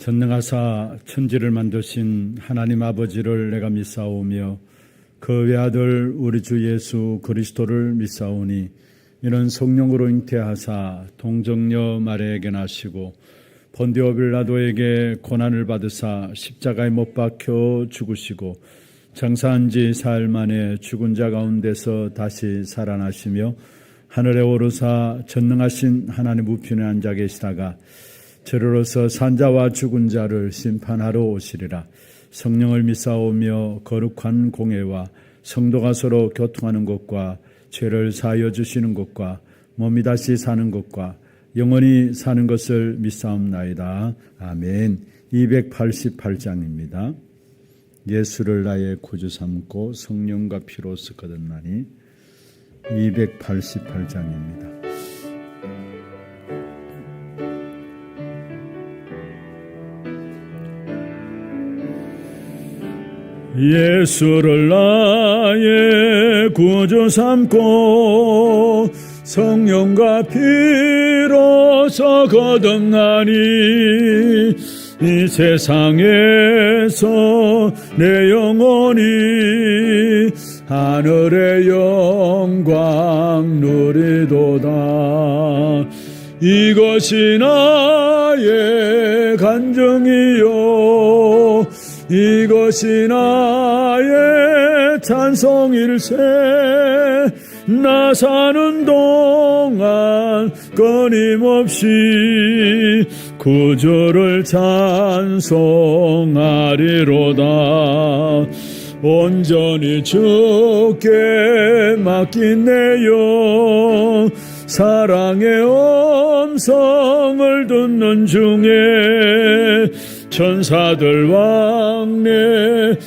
전능하사 천지를 만드신 하나님 아버지를 내가 믿사오며 그 외아들 우리 주 예수 그리스도를 믿사오니 이는 성령으로 잉태하사 동정녀 마리아에게 나시고 본디오 빌라도에게 고난을 받으사 십자가에 못 박혀 죽으시고 장사한 지 사흘 만에 죽은 자 가운데서 다시 살아나시며 하늘에 오르사 전능하신 하나님 우편에 앉아 계시다가 저로서 산자와 죽은 자를 심판하러 오시리라. 성령을 믿사오며 거룩한 공회와 성도가 서로 교통하는 것과 죄를 사하여 주시는 것과 몸이 다시 사는 것과 영원히 사는 것을 믿사옵나이다. 아멘. 288장입니다. 예수를 나의 구주 삼고 성령과 피로써 거듭나니 288장입니다. 예수를 나의 구주 삼고 성령과 피로써 거듭나니 이 세상에서 내 영혼이 하늘의 영광 누리도다. 이것이 나의 간증이요 이것이 나의 찬송일세. 나 사는 동안 끊임없이 구주를 찬송하리로다. 온전히 주께 맡긴 내 영 사랑의 음성을 듣는 중에 천사들 왕래하는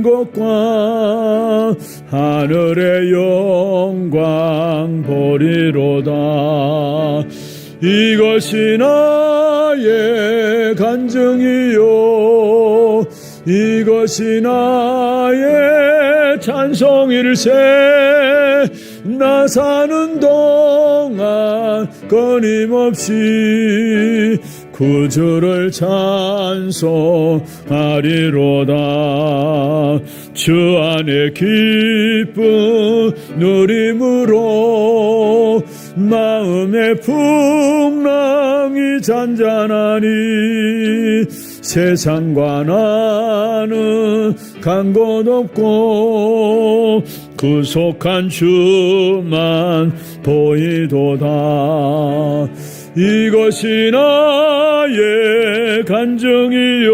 것과 하늘의 영광 보리로다. 이것이 나의 간증이요 이것이 나의 찬송일세. 나 사는 동안 끊임없이 구주를 찬송하리로다. 주 안에 기쁨 누림으로 마음의 풍랑이 잔잔하니 세상과 나는 간 곳 없고 구속한 주만 보이도다. 이것이 나의 간증이요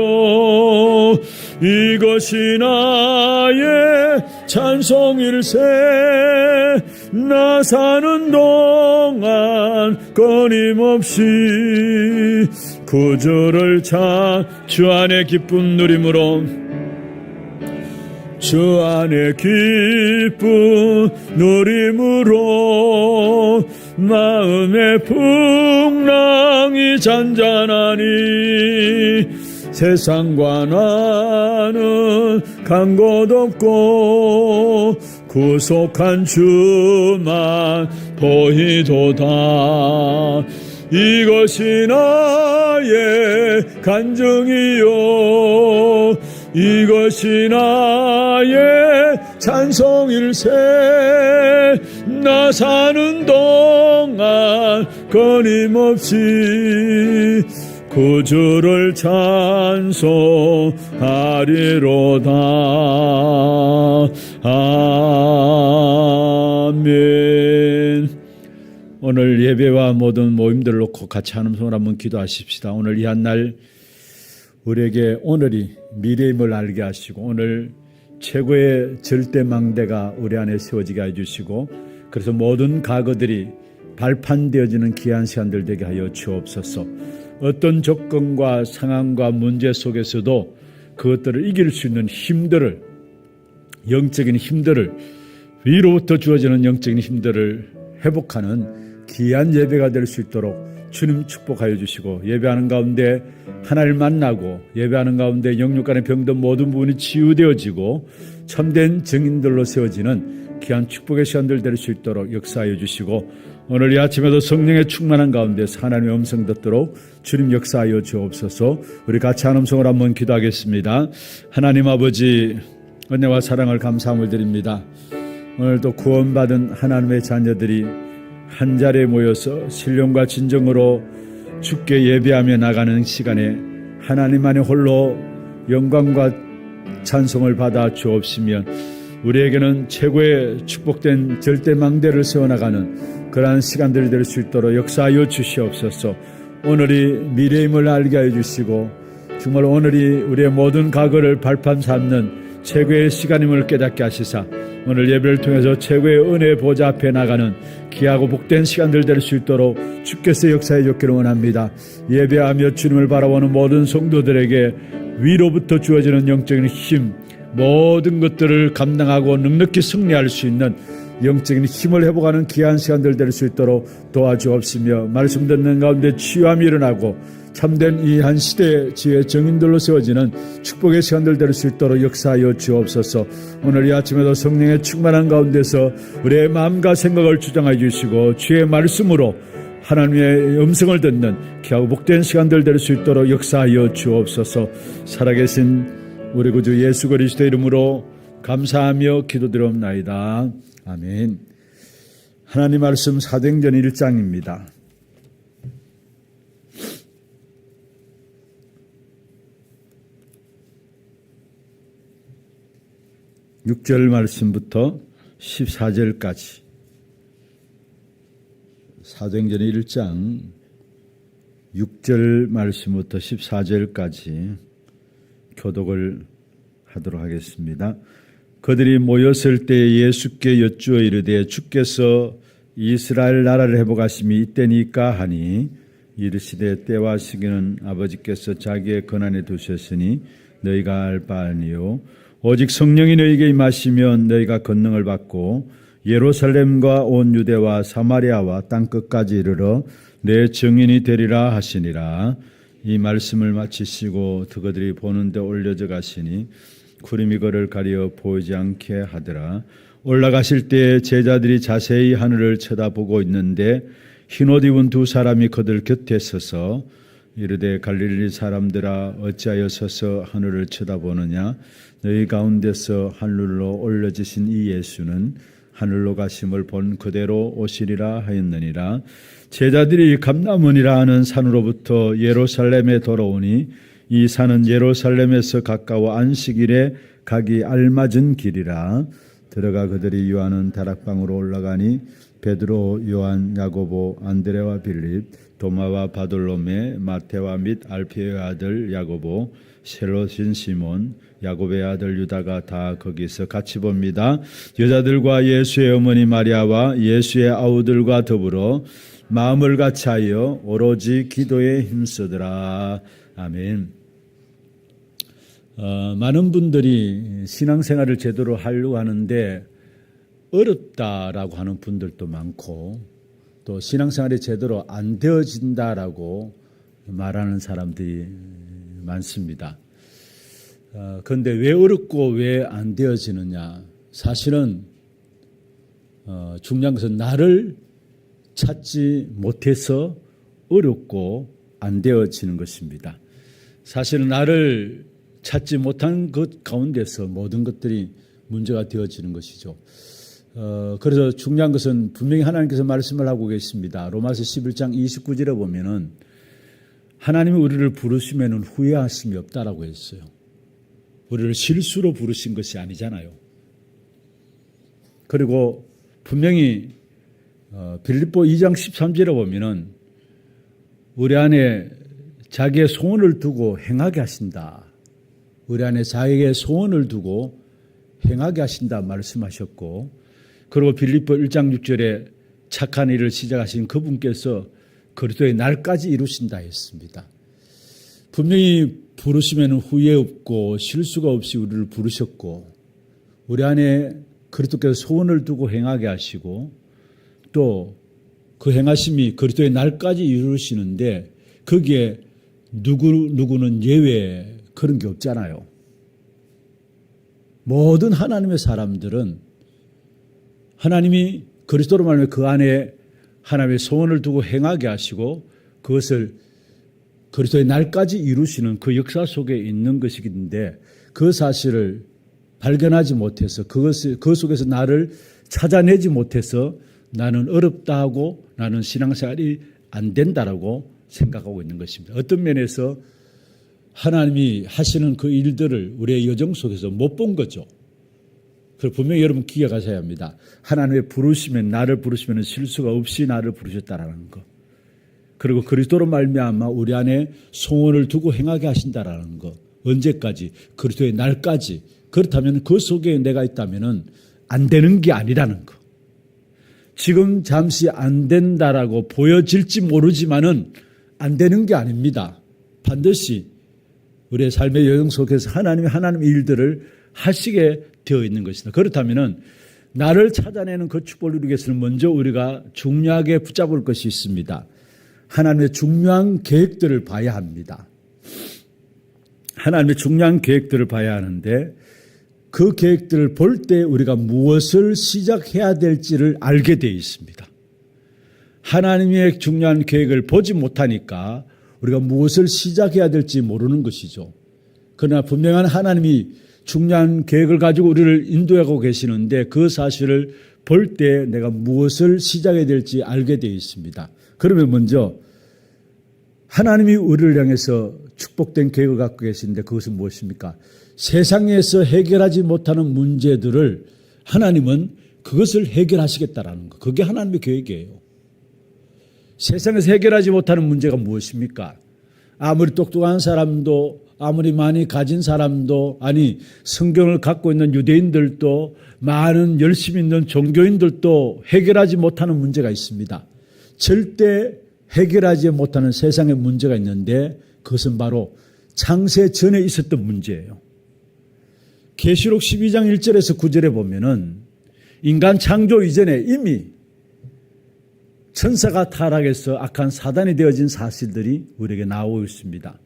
이것이 나의 찬송일세. 나 사는 동안 끊임없이 구주를 주 안에 기쁨 누림으로 주 안에 기쁨 누림으로 마음의 풍랑이 잔잔하니 세상과 나는 간 곳 없고 구속한 주만 보이도다. 이것이 나의 간증이요 이것이 나의 찬송일세. 나 사는 동안 끊임없이 구주를 찬송하리로다. 아멘. 오늘 예배와 모든 모임들을 놓고 같이 한음성으로 한번 기도하십시다. 오늘 이 한날 우리에게 오늘이 미래임을 알게 하시고 오늘 최고의 절대망대가 우리 안에 세워지게 해주시고 그래서 모든 과거들이 발판되어지는 귀한 시간들 되게 하여 주옵소서. 어떤 조건과 상황과 문제 속에서도 그것들을 이길 수 있는 힘들을 영적인 힘들을 위로부터 주어지는 영적인 힘들을 회복하는 귀한 예배가 될 수 있도록 주님 축복하여 주시고 예배하는 가운데 하나님을 만나고 예배하는 가운데 영육간의 병든 모든 부분이 치유되어지고 참된 증인들로 세워지는 귀한 축복의 시간들 될 수 있도록 역사하여 주시고 오늘 이 아침에도 성령의 충만한 가운데서 하나님의 음성 듣도록 주님 역사하여 주옵소서. 우리 같이 한 음성을 한번 기도하겠습니다. 하나님 아버지, 은혜와 사랑을 감사함을 드립니다. 오늘도 구원받은 하나님의 자녀들이 한자리에 모여서 신령과 진정으로 주께 예배하며 나가는 시간에 하나님만이 홀로 영광과 찬송을 받아 주옵시면 우리에게는 최고의 축복된 절대망대를 세워나가는 그러한 시간들이 될 수 있도록 역사하여 주시옵소서. 오늘이 미래임을 알게 하여 주시고 정말 오늘이 우리의 모든 과거를 발판 삼는 최고의 시간임을 깨닫게 하시사 오늘 예배를 통해서 최고의 은혜의 보좌 앞에 나가는 귀하고 복된 시간들 될 수 있도록 주께서 역사해 주기를 원합니다. 예배하며 주님을 바라보는 모든 성도들에게 위로부터 주어지는 영적인 힘, 모든 것들을 감당하고 넉넉히 승리할 수 있는 영적인 힘을 회복하는 귀한 시간들 될 수 있도록 도와주옵시며 말씀 듣는 가운데 치유함이 일어나고 참된 이 한 시대의 지혜의 정인들로 세워지는 축복의 시간들 될 수 있도록 역사하여 주옵소서. 오늘 이 아침에도 성령의 충만한 가운데서 우리의 마음과 생각을 주장해 주시고 주의 말씀으로 하나님의 음성을 듣는 귀하고 복된 시간들 될 수 있도록 역사하여 주옵소서. 살아계신 우리 구주 예수 그리스도의 이름으로 감사하며 기도드리옵나이다. 아멘. 하나님 말씀 사도행전 1장입니다. 6절 말씀부터 14절까지 사도행전 1장 6절 말씀부터 14절까지 교독을 하도록 하겠습니다. 그들이 모였을 때 예수께 여쭈어 이르되 주께서 이스라엘 나라를 회복하심이 이때니까 하니 이르시되 때와 시기는 아버지께서 자기의 권한에 두셨으니 너희가 알 바 아니요 오직 성령이 너희에게 임하시면 너희가 권능을 받고 예루살렘과 온 유대와 사마리아와 땅끝까지 이르러 내 증인이 되리라 하시니라. 이 말씀을 마치시고 그들이 보는데 올려져 가시니 구름이 그를 가려 보이지 않게 하더라. 올라가실 때 제자들이 자세히 하늘을 쳐다보고 있는데 흰옷 입은 두 사람이 그들 곁에 서서 이르되 갈릴리 사람들아 어찌하여 서서 하늘을 쳐다보느냐. 너희 가운데서 하늘로 올려지신 이 예수는 하늘로 가심을 본 그대로 오시리라 하였느니라. 제자들이 감람원이라 하는 산으로부터 예루살렘에 돌아오니 이 산은 예루살렘에서 가까워 안식일에 가기 알맞은 길이라. 들어가 그들이 요한은 다락방으로 올라가니 베드로, 요한, 야고보, 안드레와 빌립, 도마와 바돌로메, 마테와 및 알피의 아들 야고보, 셀롯인 시몬, 야곱의 아들 유다가 다 거기서 같이 봅니다. 여자들과 예수의 어머니 마리아와 예수의 아우들과 더불어 마음을 같이하여 오로지 기도에 힘쓰더라. 아멘. 많은 분들이 신앙생활을 제대로 하려고 하는데 어렵다라고 하는 분들도 많고 또 신앙생활이 제대로 안 되어진다라고 말하는 사람들이 많습니다. 그런데 왜 어렵고 왜 안 되어지느냐? 사실은 중요한 것은 나를 찾지 못해서 어렵고 안 되어지는 것입니다. 사실은 나를 찾지 못한 것 가운데서 모든 것들이 문제가 되어지는 것이죠. 그래서 중요한 것은 분명히 하나님께서 말씀을 하고 계십니다. 로마서 11장 29절에 보면은 하나님이 우리를 부르시면은 후회하심이 없다라고 했어요. 우리를 실수로 부르신 것이 아니잖아요. 그리고 분명히 빌립보 2장 13절에 보면은 우리 안에 자기의 소원을 두고 행하게 하신다. 우리 안에 자기의 소원을 두고 행하게 하신다 말씀하셨고, 그리고 빌립보 1장 6절에 착한 일을 시작하신 그분께서 그리스도의 날까지 이루신다 했습니다. 분명히 부르시면 후회 없고 실수가 없이 우리를 부르셨고 우리 안에 그리스도께서 소원을 두고 행하게 하시고 또 그 행하심이 그리스도의 날까지 이루시는데 거기에 누구는 예외 그런 게 없잖아요. 모든 하나님의 사람들은 하나님이 그리스도로 말하면 그 안에 하나님의 소원을 두고 행하게 하시고 그것을 그리스도의 날까지 이루시는 그 역사 속에 있는 것이긴데 그 사실을 발견하지 못해서 그 속에서 나를 찾아내지 못해서 나는 어렵다 하고 나는 신앙생활이 안 된다라고 생각하고 있는 것입니다. 어떤 면에서 하나님이 하시는 그 일들을 우리의 여정 속에서 못 본 거죠. 그걸 분명히 여러분 기억하셔야 합니다. 하나님의 나를 부르시면 실수가 없이 나를 부르셨다라는 것. 그리고 그리스도로 말미암아 우리 안에 소원을 두고 행하게 하신다라는 것. 언제까지? 그리스도의 날까지. 그렇다면 그 속에 내가 있다면 안 되는 게 아니라는 것. 지금 잠시 안 된다라고 보여질지 모르지만은 안 되는 게 아닙니다. 반드시 우리의 삶의 여정 속에서 하나님의 일들을 하시게 되어 있는 것이다. 그렇다면은 나를 찾아내는 그 축복을 누리기 위해서는 먼저 우리가 중요하게 붙잡을 것이 있습니다. 하나님의 중요한 계획들을 봐야 합니다. 하나님의 중요한 계획들을 봐야 하는데 그 계획들을 볼 때 우리가 무엇을 시작해야 될지를 알게 되어 있습니다. 하나님의 중요한 계획을 보지 못하니까 우리가 무엇을 시작해야 될지 모르는 것이죠. 그러나 분명한 하나님이 중요한 계획을 가지고 우리를 인도하고 계시는데 그 사실을 볼 때 내가 무엇을 시작해야 될지 알게 되어 있습니다. 그러면 먼저 하나님이 우리를 향해서 축복된 계획을 갖고 계시는데 그것은 무엇입니까? 세상에서 해결하지 못하는 문제들을 하나님은 그것을 해결하시겠다라는 것. 그게 하나님의 계획이에요. 세상에서 해결하지 못하는 문제가 무엇입니까? 아무리 똑똑한 사람도 아무리 많이 가진 사람도 아니 성경을 갖고 있는 유대인들도 많은 열심히 있는 종교인들도 해결하지 못하는 문제가 있습니다. 절대 해결하지 못하는 세상의 문제가 있는데 그것은 바로 창세 전에 있었던 문제예요. 계시록 12장 1절에서 9절에 보면은 인간 창조 이전에 이미 천사가 타락해서 악한 사단이 되어진 사실들이 우리에게 나오고 있습니다.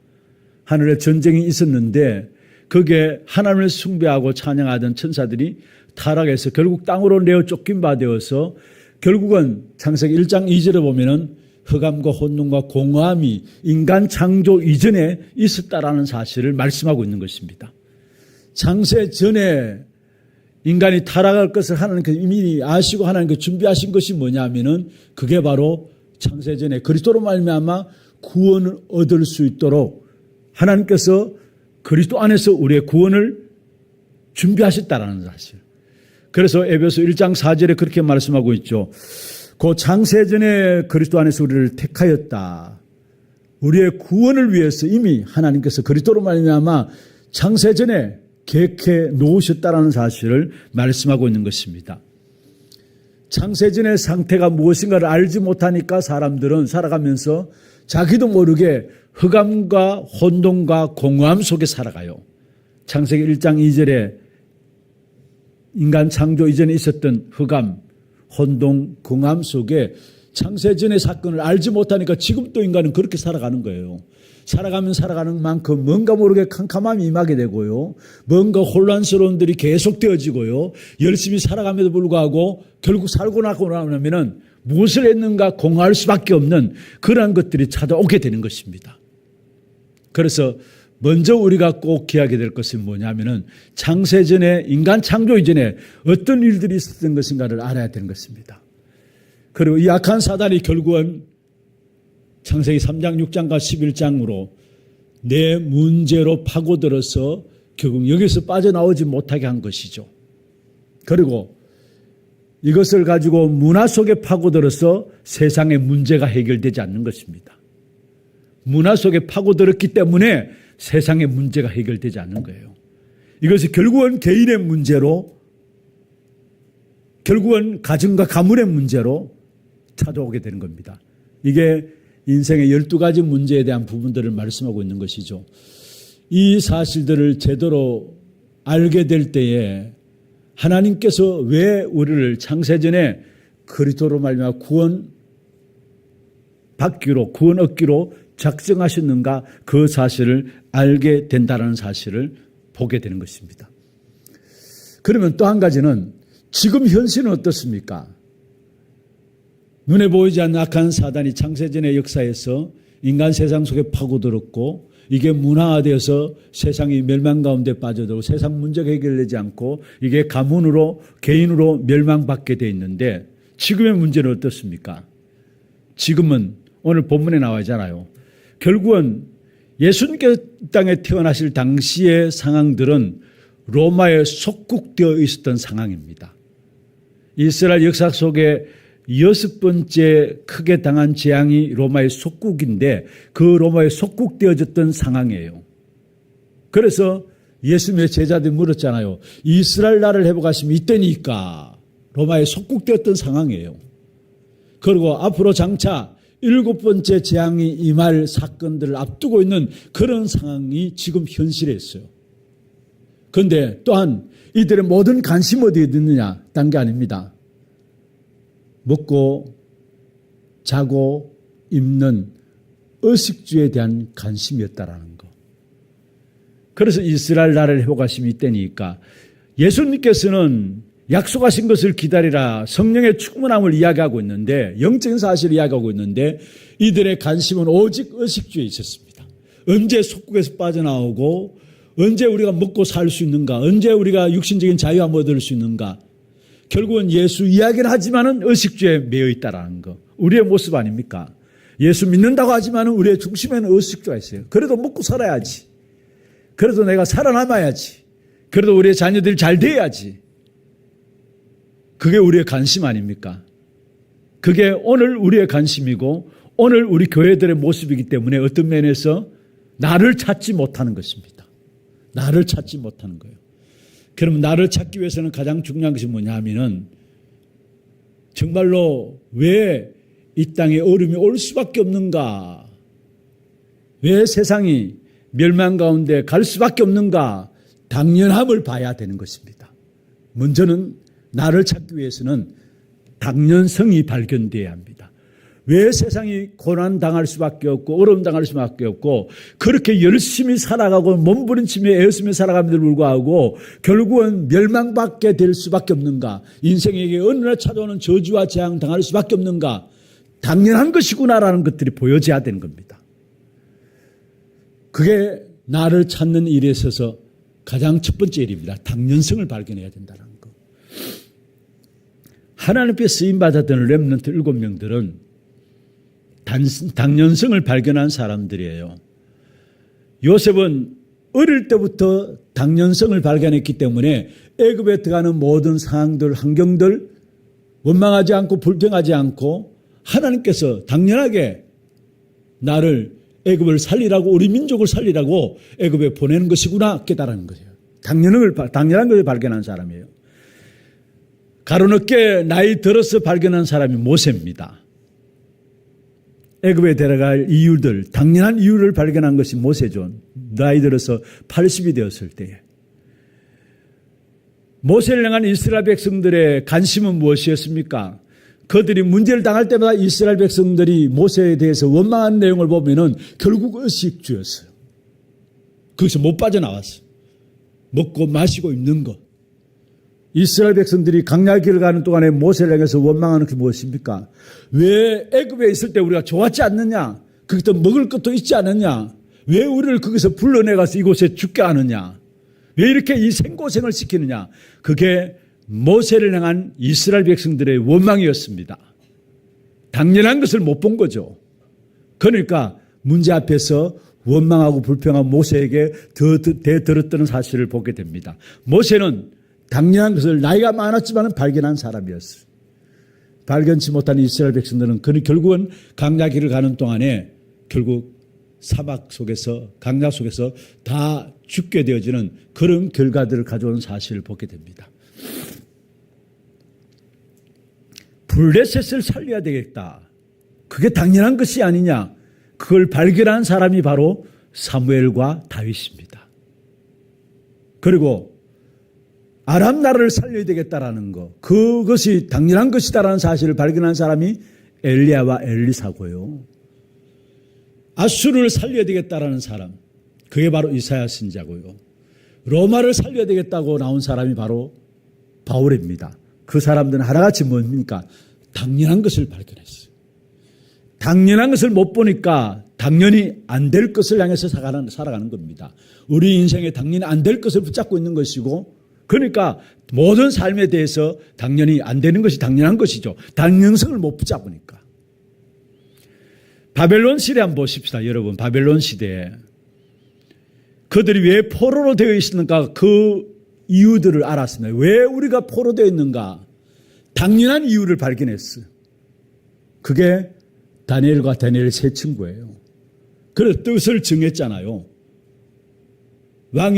하늘에 전쟁이 있었는데 그게 하나님을 숭배하고 찬양하던 천사들이 타락해서 결국 땅으로 내어 쫓긴 바 되어서 결국은 창세기 1장 2절에 보면은 흑암과 혼돈과 공허함이 인간 창조 이전에 있었다라는 사실을 말씀하고 있는 것입니다. 창세 전에 인간이 타락할 것을 하나님께서 이미 아시고 하나님께서 준비하신 것이 뭐냐면은 그게 바로 창세 전에 그리스도로 말미암아 구원을 얻을 수 있도록 하나님께서 그리스도 안에서 우리의 구원을 준비하셨다라는 사실. 그래서 에베소 1장 4절에 그렇게 말씀하고 있죠. 그 창세 전에 그리스도 안에서 우리를 택하였다. 우리의 구원을 위해서 이미 하나님께서 그리스도로 말미암아 창세 전에 계획해 놓으셨다라는 사실을 말씀하고 있는 것입니다. 창세 전의 상태가 무엇인가를 알지 못하니까 사람들은 살아가면서 자기도 모르게 흑암과 혼돈과 공허함 속에 살아가요. 창세기 1장 2절에 인간 창조 이전에 있었던 흑암, 혼돈, 공허함 속에 창세 전의 사건을 알지 못하니까 지금도 인간은 그렇게 살아가는 거예요. 살아가면 살아가는 만큼 뭔가 모르게 캄캄함이 임하게 되고요. 뭔가 혼란스러운 일이 계속 되어지고요. 열심히 살아감에도 불구하고 결국 살고 나고 나면은 무엇을 했는가 공허할 수밖에 없는 그러한 것들이 찾아오게 되는 것입니다. 그래서 먼저 우리가 꼭 기억하게 될 것은 뭐냐면은 창세전에 인간 창조 이전에 어떤 일들이 있었던 것인가를 알아야 되는 것입니다. 그리고 이 악한 사단이 결국은 창세기 3장 6장과 11장으로 내 문제로 파고들어서 결국 여기서 빠져나오지 못하게 한 것이죠. 그리고 이것을 가지고 문화 속에 파고들어서 세상의 문제가 해결되지 않는 것입니다. 문화 속에 파고들었기 때문에 세상의 문제가 해결되지 않는 거예요. 이것이 결국은 개인의 문제로 결국은 가정과 가문의 문제로 찾아오게 되는 겁니다. 이게 인생의 12가지 문제에 대한 부분들을 말씀하고 있는 것이죠. 이 사실들을 제대로 알게 될 때에 하나님께서 왜 우리를 창세전에 그리스도로 말미암아 구원 얻기로 작정하셨는가 그 사실을 알게 된다는 사실을 보게 되는 것입니다. 그러면 또 한 가지는 지금 현실은 어떻습니까? 눈에 보이지 않는 악한 사단이 창세전의 역사에서 인간 세상 속에 파고들었고 이게 문화화되어서 세상이 멸망 가운데 빠져들고 세상 문제가 해결되지 않고 이게 가문으로 개인으로 멸망받게 돼 있는데 지금의 문제는 어떻습니까? 지금은 오늘 본문에 나와 있잖아요. 결국은 예수님께서 땅에 태어나실 당시의 상황들은 로마에 속국되어 있었던 상황입니다. 이스라엘 역사 속에 6번째 크게 당한 재앙이 로마의 속국인데 그 로마에 속국되어졌던 상황이에요. 그래서 예수님의 제자들이 물었잖아요. 이스라엘 나라를 회복하시면 이때니까 로마에 속국되었던 상황이에요. 그리고 앞으로 장차 7번째 재앙이 임할 사건들을 앞두고 있는 그런 상황이 지금 현실에 있어요. 그런데 또한 이들의 모든 관심 어디에 있느냐? 딴 게 아닙니다. 먹고 자고 입는 의식주에 대한 관심이었다라는 거. 그래서 이스라엘 나라를 회복하심이 이때니까 예수님께서는 약속하신 것을 기다리라 성령의 충만함을 이야기하고 있는데 영적인 사실을 이야기하고 있는데 이들의 관심은 오직 의식주에 있었습니다. 언제 속국에서 빠져나오고 언제 우리가 먹고 살 수 있는가? 언제 우리가 육신적인 자유와 얻을 수 있는가? 결국은 예수 이야기를 하지만은 의식주에 매여 있다라는 거. 우리의 모습 아닙니까? 예수 믿는다고 하지만은 우리의 중심에는 의식주가 있어요. 그래도 먹고 살아야지. 그래도 내가 살아남아야지. 그래도 우리의 자녀들이 잘 돼야지. 그게 우리의 관심 아닙니까? 그게 오늘 우리의 관심이고 오늘 우리 교회들의 모습이기 때문에 어떤 면에서 나를 찾지 못하는 것입니다. 나를 찾지 못하는 거예요. 그럼 나를 찾기 위해서는 가장 중요한 것이 뭐냐 하면은 정말로 왜 이 땅에 어려움이 올 수밖에 없는가? 왜 세상이 멸망 가운데 갈 수밖에 없는가? 당연함을 봐야 되는 것입니다. 먼저는 나를 찾기 위해서는 당연성이 발견되어야 합니다. 왜 세상이 고난당할 수밖에 없고 어려움 당할 수밖에 없고 그렇게 열심히 살아가고 몸부림치며 애쓰며 살아감에도 불구하고 결국은 멸망받게 될 수밖에 없는가? 인생에게 어느 날 찾아오는 저주와 재앙 당할 수밖에 없는가? 당연한 것이구나라는 것들이 보여져야 되는 겁니다. 그게 나를 찾는 일에 있어서 가장 첫 번째 일입니다. 당연성을 발견해야 된다는 거. 하나님께 쓰임받았던 렘넌트 7명들은 당연성을 발견한 사람들이에요. 요셉은 어릴 때부터 당연성을 발견했기 때문에 애굽에 들어가는 모든 상황들, 환경들 원망하지 않고 불평하지 않고 하나님께서 당연하게 나를 애굽을 살리라고 우리 민족을 살리라고 애굽에 보내는 것이구나 깨달은 거예요. 당연한 것을 발견한 사람이에요. 가로늦게 나이 들어서 발견한 사람이 모세입니다. 애굽에 데려갈 이유들, 당연한 이유를 발견한 것이 모세죠. 나이 들어서 80이 되었을 때에. 모세를 향한 이스라엘 백성들의 관심은 무엇이었습니까? 그들이 문제를 당할 때마다 이스라엘 백성들이 모세에 대해서 원망한 내용을 보면은 결국 의식주였어요. 거기서 못 빠져나왔어요. 먹고 마시고 입는 것. 이스라엘 백성들이 광야 길을 가는 동안에 모세를 향해서 원망하는 게 무엇입니까? 왜 애굽에 있을 때 우리가 좋았지 않느냐? 거기서 먹을 것도 있지 않느냐? 왜 우리를 거기서 불러내가서 이곳에 죽게 하느냐? 왜 이렇게 이 생고생을 시키느냐? 그게 모세를 향한 이스라엘 백성들의 원망이었습니다. 당연한 것을 못 본 거죠. 그러니까 문제 앞에서 원망하고 불평한 모세에게 대들었다는 사실을 보게 됩니다. 모세는 당연한 것을 나이가 많았지만 발견한 사람이었어요. 발견치 못한 이스라엘 백성들은 결국은 광야 길을 가는 동안에 결국 사막 속에서 광야 속에서 다 죽게 되어지는 그런 결과들을 가져온 사실을 보게 됩니다. 블레셋을 살려야 되겠다. 그게 당연한 것이 아니냐. 그걸 발견한 사람이 바로 사무엘과 다윗입니다. 그리고 아람 나라를 살려야 되겠다라는 거, 그것이 당연한 것이다라는 사실을 발견한 사람이 엘리야와 엘리사고요. 아수르를 살려야 되겠다라는 사람, 그게 바로 이사야 선지자고요. 로마를 살려야 되겠다고 나온 사람이 바로 바울입니다. 그 사람들은 하나같이 뭡니까? 당연한 것을 발견했어요. 당연한 것을 못 보니까 당연히 안 될 것을 향해서 살아가는 겁니다. 우리 인생에 당연히 안 될 것을 붙잡고 있는 것이고, 그러니까 모든 삶에 대해서 당연히 안 되는 것이 당연한 것이죠. 당연성을 못 붙잡으니까. 바벨론 시대 한번 보십시다. 여러분, 바벨론 시대에 그들이 왜 포로로 되어 있었는가, 그 이유들을 알았습니다. 왜 우리가 포로되어 있는가, 당연한 이유를 발견했어요. 그게 다니엘과 다니엘 세 친구예요. 그래서 뜻을 정했잖아요. 왕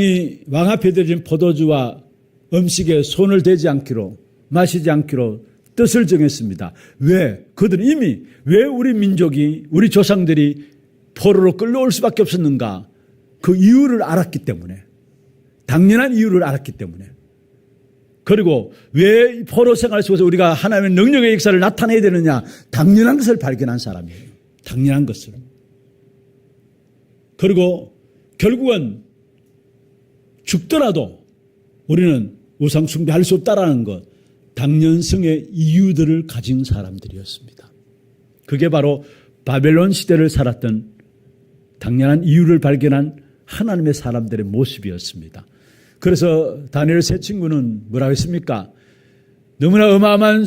앞에 드린 포도주와 음식에 손을 대지 않기로, 마시지 않기로 뜻을 정했습니다. 왜? 그들은 이미 왜 우리 민족이, 우리 조상들이 포로로 끌려올 수밖에 없었는가, 그 이유를 알았기 때문에, 당연한 이유를 알았기 때문에, 그리고 왜 포로 생활 속에서 우리가 하나님의 능력의 역사를 나타내야 되느냐, 당연한 것을 발견한 사람이에요. 당연한 것을. 그리고 결국은 죽더라도 우리는 우상 숭배할 수 없다라는 것, 당연성의 이유들을 가진 사람들이었습니다. 그게 바로 바벨론 시대를 살았던 당연한 이유를 발견한 하나님의 사람들의 모습이었습니다. 그래서 다니엘 세 친구는 뭐라고 했습니까? 너무나 어마어마한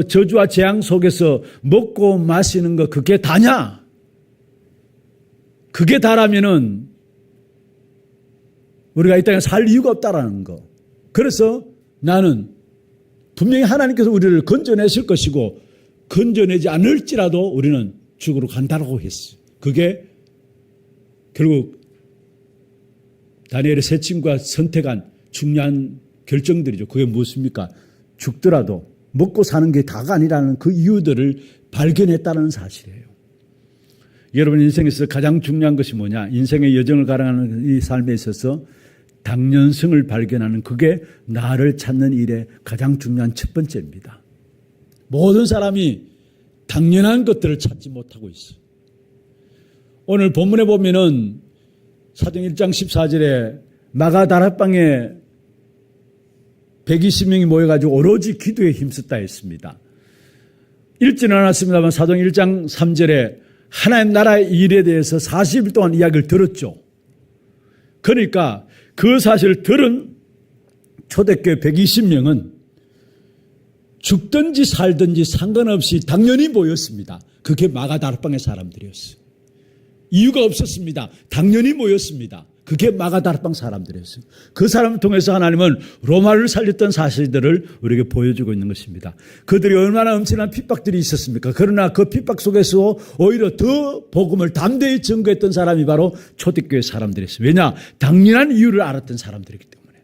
저주와 재앙 속에서 먹고 마시는 거 그게 다냐? 그게 다라면은 우리가 이 땅에 살 이유가 없다라는 거. 그래서 나는 분명히 하나님께서 우리를 건져내실 것이고, 건져내지 않을지라도 우리는 죽으러 간다고 했어요. 그게 결국 다니엘의 세 친구가 선택한 중요한 결정들이죠. 그게 무엇입니까? 죽더라도 먹고 사는 게 다가 아니라는 그 이유들을 발견했다는 사실이에요. 여러분 인생에서 가장 중요한 것이 뭐냐? 인생의 여정을 가라가는 이 삶에 있어서 당연성을 발견하는, 그게 나를 찾는 일의 가장 중요한 첫 번째입니다. 모든 사람이 당연한 것들을 찾지 못하고 있어요. 오늘 본문에 보면은 사도행 1장 14절에 마가다락방에 120명이 모여가지고 오로지 기도에 힘썼다 했습니다. 읽지는 않았습니다만 사도행 1장 3절에 하나님 나라의 일에 대해서 40일 동안 이야기를 들었죠. 그러니까 그 사실을 들은 초대교회 120명은 죽든지 살든지 상관없이 당연히 모였습니다. 그게 마가다락방의 사람들이었어요. 이유가 없었습니다. 당연히 모였습니다. 그게 마가다락방 사람들이었어요. 그 사람을 통해서 하나님은 로마를 살렸던 사실들을 우리에게 보여주고 있는 것입니다. 그들이 얼마나 엄청난 핍박들이 있었습니까? 그러나 그 핍박 속에서 오히려 더 복음을 담대히 증거했던 사람이 바로 초대교회 사람들이었어요. 왜냐? 당연한 이유를 알았던 사람들이기 때문에.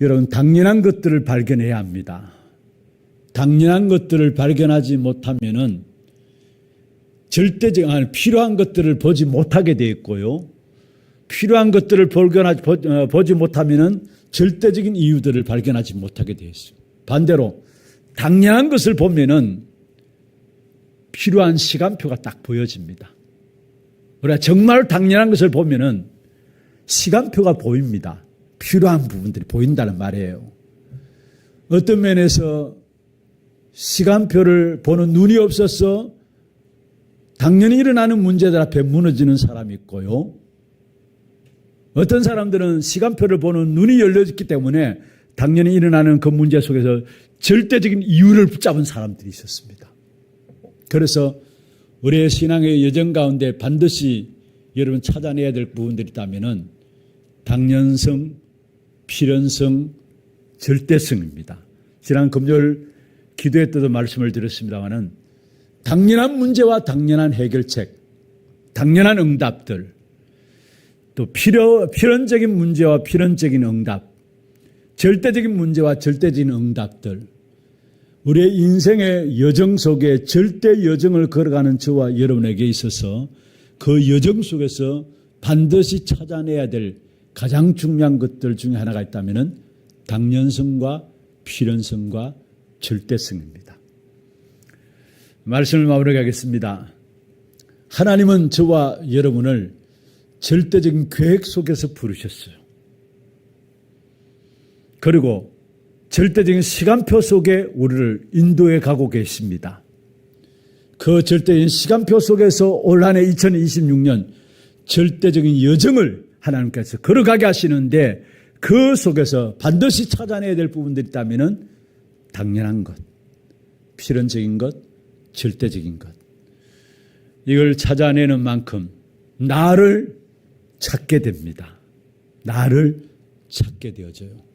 여러분, 당연한 것들을 발견해야 합니다. 당연한 것들을 발견하지 못하면은 절대적인 필요한 것들을 보지 못하게 되어 있고요. 필요한 것들을 보지 못하면은 절대적인 이유들을 발견하지 못하게 되어 있어요. 반대로 당연한 것을 보면은 필요한 시간표가 딱 보여집니다. 우리가 정말 당연한 것을 보면은 시간표가 보입니다. 필요한 부분들이 보인다는 말이에요. 어떤 면에서 시간표를 보는 눈이 없어서 당연히 일어나는 문제들 앞에 무너지는 사람이 있고요. 어떤 사람들은 시간표를 보는 눈이 열려졌기 때문에 당연히 일어나는 그 문제 속에서 절대적인 이유를 붙잡은 사람들이 있었습니다. 그래서 우리의 신앙의 여정 가운데 반드시 여러분 찾아내야 될 부분들이 있다면은 당연성, 필연성, 절대성입니다. 지난 금요일 기도회 때도 말씀을 드렸습니다마는 당연한 문제와 당연한 해결책, 당연한 응답들, 또 필연적인 문제와 필연적인 응답, 절대적인 문제와 절대적인 응답들, 우리의 인생의 여정 속에 절대 여정을 걸어가는 저와 여러분에게 있어서 그 여정 속에서 반드시 찾아내야 될 가장 중요한 것들 중에 하나가 있다면 당연성과 필연성과 절대성입니다. 말씀을 마무리하겠습니다. 하나님은 저와 여러분을 절대적인 계획 속에서 부르셨어요. 그리고 절대적인 시간표 속에 우리를 인도해 가고 계십니다. 그 절대적인 시간표 속에서 올 한 해 2026년 절대적인 여정을 하나님께서 걸어가게 하시는데 그 속에서 반드시 찾아내야 될 부분들이 있다면 당연한 것, 필연적인 것, 절대적인 것. 이걸 찾아내는 만큼 나를 찾게 됩니다. 나를 찾게 되어져요.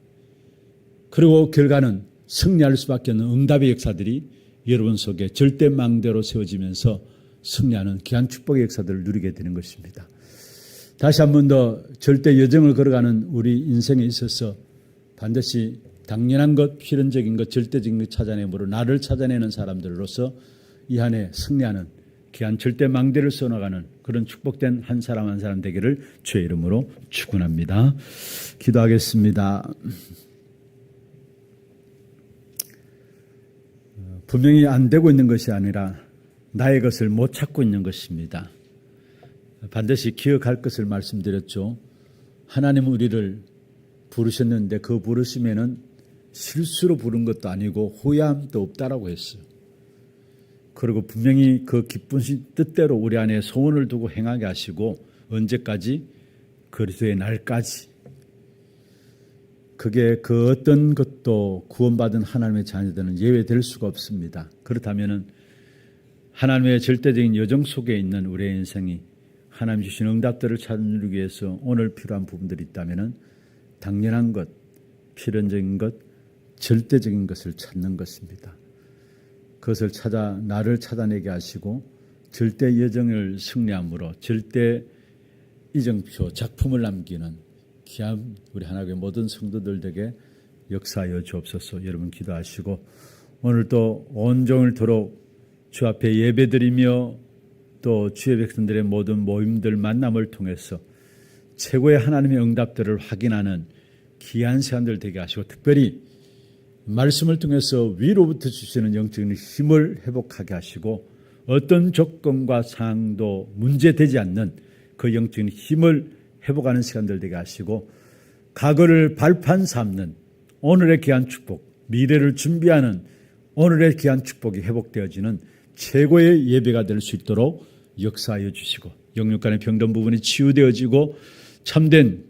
그리고 결과는 승리할 수밖에 없는 응답의 역사들이 여러분 속에 절대망대로 세워지면서 승리하는 귀한 축복의 역사들을 누리게 되는 것입니다. 다시 한 번 더 절대 여정을 걸어가는 우리 인생에 있어서 반드시 당연한 것, 필연적인 것, 절대적인 것 찾아내므로 나를 찾아내는 사람들로서 이 한 해 승리하는 귀한 절대망대를 써나가는 그런 축복된 한 사람 한 사람 되기를 주의 이름으로 축원합니다. 기도하겠습니다. 분명히 안 되고 있는 것이 아니라 나의 것을 못 찾고 있는 것입니다. 반드시 기억할 것을 말씀드렸죠. 하나님은 우리를 부르셨는데 그 부르심에는 실수로 부른 것도 아니고 후회함도 없다라고 했어요. 그리고 분명히 그 기쁘신 뜻대로 우리 안에 소원을 두고 행하게 하시고 언제까지? 그리스도의 날까지. 그게 그 어떤 것도 구원받은 하나님의 자녀들은 예외될 수가 없습니다. 그렇다면 하나님의 절대적인 여정 속에 있는 우리의 인생이 하나님 주신 응답들을 찾기 위해서 오늘 필요한 부분들이 있다면 당연한 것, 필연적인 것, 절대적인 것을 찾는 것입니다. 그것을 찾아 나를 찾아내게 하시고 절대 여정을 승리함으로 절대 이정표 작품을 남기는 귀한 우리 하나님의 모든 성도들에게 역사하여 주옵소서. 여러분 기도하시고 오늘도 온종일 도록 주 앞에 예배드리며 또 주의 백성들의 모든 모임들 만남을 통해서 최고의 하나님의 응답들을 확인하는 귀한 시간들 되게 하시고 특별히 말씀을 통해서 위로부터 주시는 영적인 힘을 회복하게 하시고 어떤 조건과 상황도 문제되지 않는 그 영적인 힘을 회복하는 시간들 되게 하시고 과거를 발판 삼는 오늘의 귀한 축복, 미래를 준비하는 오늘의 귀한 축복이 회복되어지는 최고의 예배가 될 수 있도록 역사하여 주시고 영육 간의 병든 부분이 치유되어지고 참된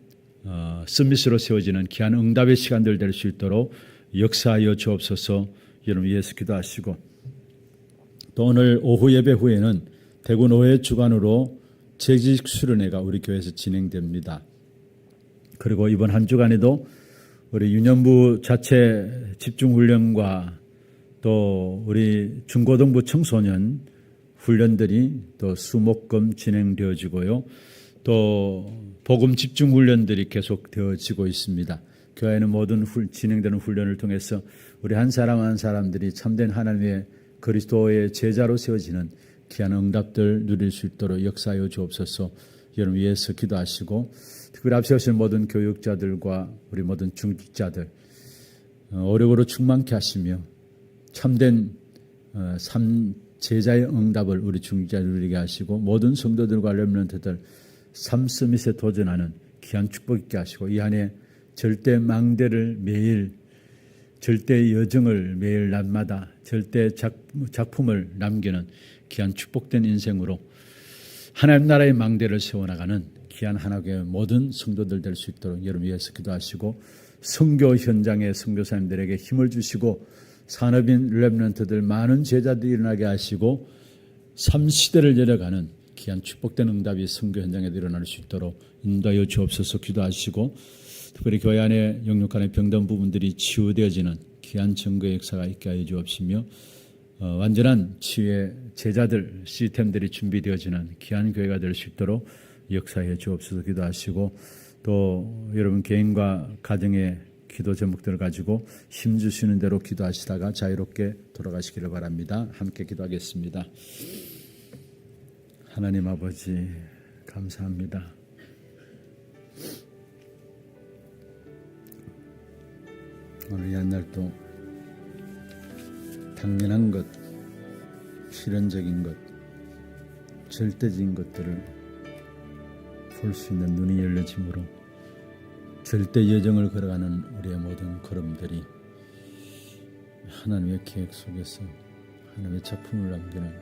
서밋으로 세워지는 귀한 응답의 시간들 될 수 있도록 역사하여 주옵소서. 여러분 위해서 기도하시고 또 오늘 오후 예배 후에는 대구 노회 주관으로 재직 수련회가 우리 교회에서 진행됩니다. 그리고 이번 한 주간에도 우리 유년부 자체 집중훈련과 또 우리 중고등부 청소년 훈련들이 또 수목금 진행되어지고요. 또 복음 집중훈련들이 계속되어지고 있습니다. 교회는 모든 진행되는 훈련을 통해서 우리 한 사람 한 사람들이 참된 하나님의 그리스도의 제자로 세워지는 귀한 응답들 누릴 수 있도록 역사하여 주옵소서. 여러분 위해서 기도하시고 특별히 앞세우신 모든 교육자들과 우리 모든 중직자들 오력으로 충만케 하시며 참된 삶 제자의 응답을 우리 중직자들 누리게 하시고 모든 성도들과 렘넌트들 삶 서밋에 도전하는 귀한 축복 있게 하시고 이 안에 절대 망대를 매일 절대 여정을 매일 날마다 절대 작품을 남기는 귀한 축복된 인생으로 하나님 나라의 망대를 세워나가는 귀한 하나님의 모든 성도들 될 수 있도록 여러분 위해서 기도하시고 선교 현장의 선교사님들에게 힘을 주시고 산업인 렘넌트들 많은 제자들이 일어나게 하시고 삶 시대를 열어가는 귀한 축복된 응답이 선교 현장에 일어날 수 있도록 인도하여 주옵소서. 기도하시고 특별히 교회 안에 영육 간의 병든 부분들이 치유되어지는 귀한 증거의 역사가 있게 하여 주옵시며 완전한 치유의 제자들 시스템들이 준비되어지는 귀한 교회가 될 수 있도록 역사해 주옵소서. 기도하시고 또 여러분 개인과 가정의 기도 제목들을 가지고 힘주시는 대로 기도하시다가 자유롭게 돌아가시기를 바랍니다. 함께 기도하겠습니다. 하나님 아버지 감사합니다. 오늘 옛날도 당연한 것, 필연적인 것, 절대적인 것들을 볼 수 있는 눈이 열려짐으로 절대 여정을 걸어가는 우리의 모든 걸음들이 하나님의 계획 속에서 하나님의 작품을 남기는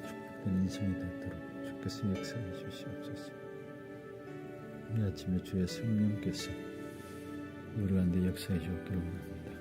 축복된 인생이 되도록 주께서 역사해 주시옵소서. 이 아침에 주의 성령께서 우리 가운데 역사해 주었기를 원합니다.